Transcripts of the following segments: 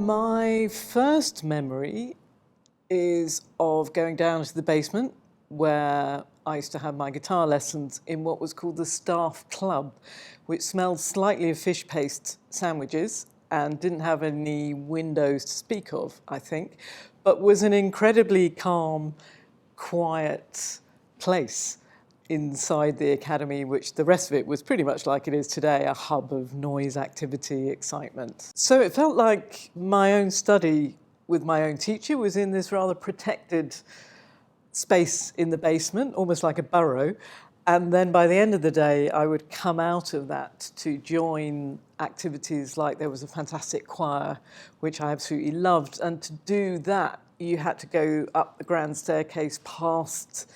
My first memory is of going down to the basement where I used to have my guitar lessons in what was called the staff club, which smelled slightly of fish paste sandwiches and didn't have any windows to speak of, I think, but was an incredibly calm, quiet place inside the academy, which the rest of it was pretty much like it is today, a hub of noise, activity, excitement. So it felt like my own study with my own teacher was in this rather protected space in the basement, almost like a burrow. And then by the end of the day, I would come out of that to join activities like there was a fantastic choir, which I absolutely loved. And to do that, you had to go up the grand staircase past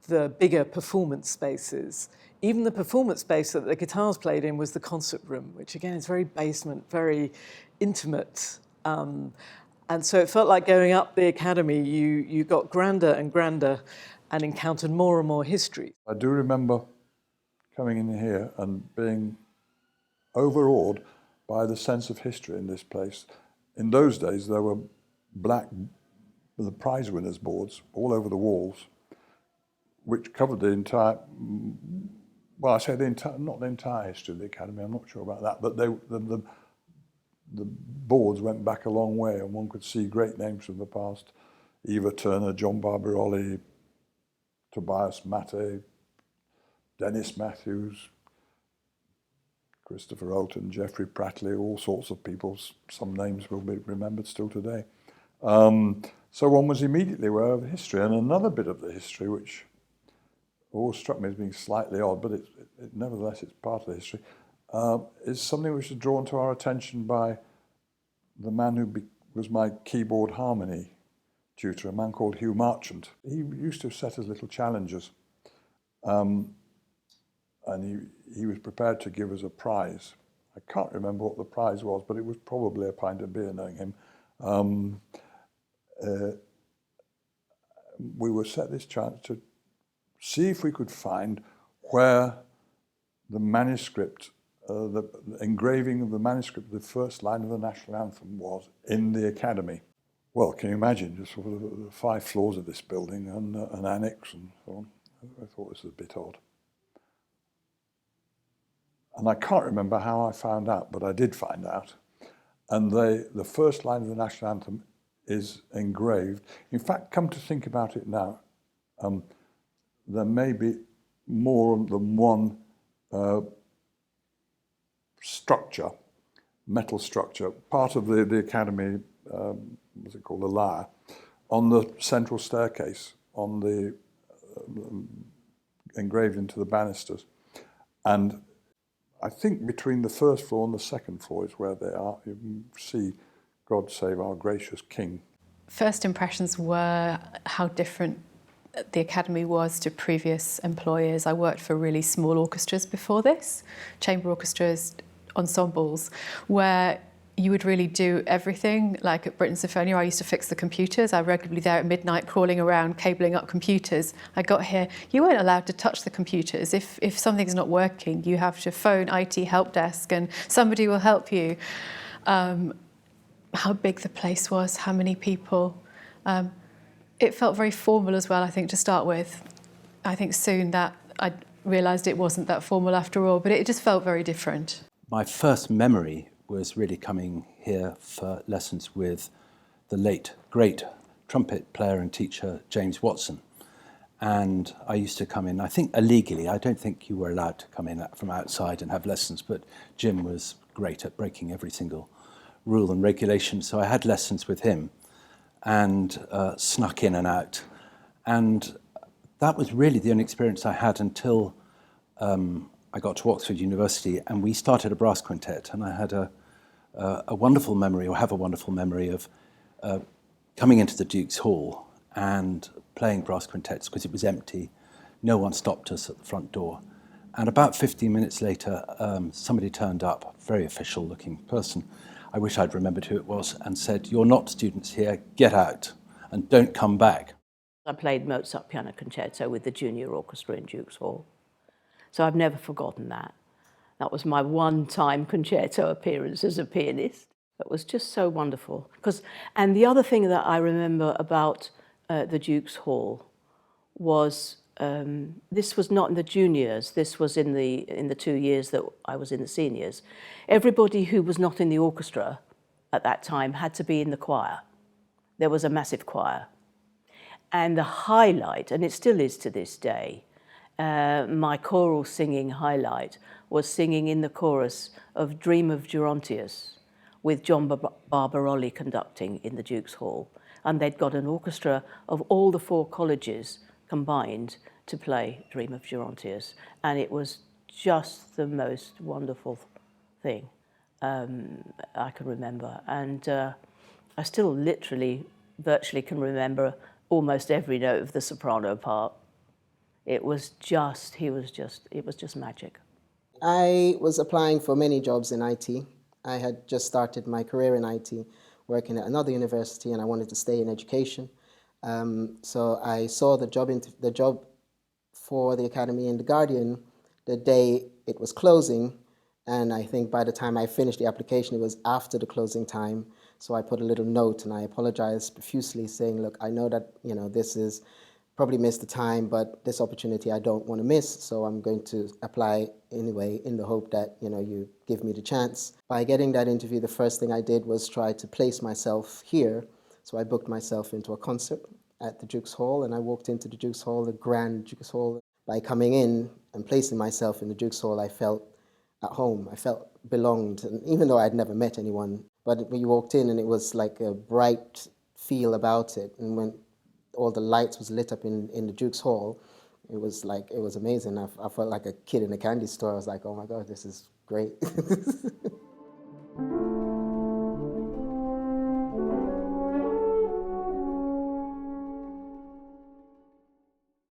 the bigger performance spaces. Even the performance space that the guitars played in was the concert room, which again is very basement, very intimate. And so it felt like going up the academy, you got grander and grander and encountered more and more history. I do remember coming in here and being overawed by the sense of history in this place. In those days, there were the prize winners boards all over the walls, which covered the entire, well, I say the entire, not the entire history of the academy, I'm not sure about that, but the boards went back a long way, and one could see great names from the past: Eva Turner, John Barbirolli, Tobias Matte, Dennis Matthews, Christopher Olton, Geoffrey Prattley, all sorts of people. Some names will be remembered still today. So one was immediately aware of the history. And another bit of the history, which always struck me as being slightly odd, but nevertheless it's part of the history, is something which was drawn to our attention by the man who was my keyboard harmony tutor, a man called Hugh Marchant. He used to set us little challenges, and he was prepared to give us a prize. I can't remember what the prize was, but it was probably a pint of beer, knowing him. We were set this chance to see if we could find where the manuscript, the engraving of the manuscript, the first line of the National Anthem was in the academy. Well, can you imagine, just sort of the 5 floors of this building and an annex and so on. I thought this was a bit odd. And I can't remember how I found out, but I did find out. And the first line of the National Anthem is engraved. In fact, come to think about it now, there may be more than one structure, metal structure, part of the academy, what's it called, the lyre, on the central staircase, on the engraved into the banisters. And I think between the first floor and the second floor is where they are. You can see God Save Our Gracious King. First impressions were how different the academy was to previous employers. I worked for really small orchestras before this, chamber orchestras, ensembles, where you would really do everything. Like at Britten Symphonia, I used to fix the computers. I was regularly there at midnight crawling around, cabling up computers. I got here, you weren't allowed to touch the computers. If something's not working, you have to phone IT help desk and somebody will help you. How big the place was, how many people. It felt very formal as well, I think, to start with. I think soon that I realised it wasn't that formal after all, but it just felt very different. My first memory was really coming here for lessons with the late, great trumpet player and teacher, James Watson. And I used to come in, I think illegally. I don't think you were allowed to come in from outside and have lessons, but Jim was great at breaking every single rule and regulation. So I had lessons with him and snuck in and out. And that was really the only experience I had until I got to Oxford University and we started a brass quintet. And I had a wonderful memory, or have a wonderful memory of coming into the Duke's Hall and playing brass quintets because it was empty. No one stopped us at the front door. And about 15 minutes later, somebody turned up, a very official looking person. I wish I'd remembered who it was, and said, "You're not students here, get out and don't come back." I played Mozart Piano Concerto with the junior orchestra in Duke's Hall. So I've never forgotten that. That was my one-time concerto appearance as a pianist. It was just so wonderful. And the other thing that I remember about the Duke's Hall was this was not in the juniors. This was in the 2 years that I was in the seniors. Everybody who was not in the orchestra at that time had to be in the choir. There was a massive choir, and the highlight, and it still is to this day, my choral singing highlight was singing in the chorus of Dream of Gerontius, with John Barbirolli conducting in the Duke's Hall. And they'd got an orchestra of all the 4 colleges combined to play Dream of Gerontius. And it was just the most wonderful thing I can remember. And I still virtually can remember almost every note of the soprano part. It was just magic. I was applying for many jobs in IT. I had just started my career in IT, working at another university, and I wanted to stay in education. So I saw the job for the Academy in The Guardian the day it was closing, and I think by the time I finished the application, it was after the closing time. So I put a little note and I apologized profusely, saying, look, I know that this is probably missed the time, but this opportunity I don't want to miss, so I'm going to apply anyway in the hope that you give me the chance. By getting that interview, the first thing I did was try to place myself here. So I booked myself into a concert at the Duke's Hall, and I walked into the Duke's Hall, the grand Duke's Hall. By coming in and placing myself in the Duke's Hall, I felt at home. I felt belonged, and even though I'd never met anyone, but when you walked in and it was like a bright feel about it, and when all the lights was lit up in the Duke's Hall, it was amazing. I felt like a kid in a candy store. I was like, oh my God, this is great.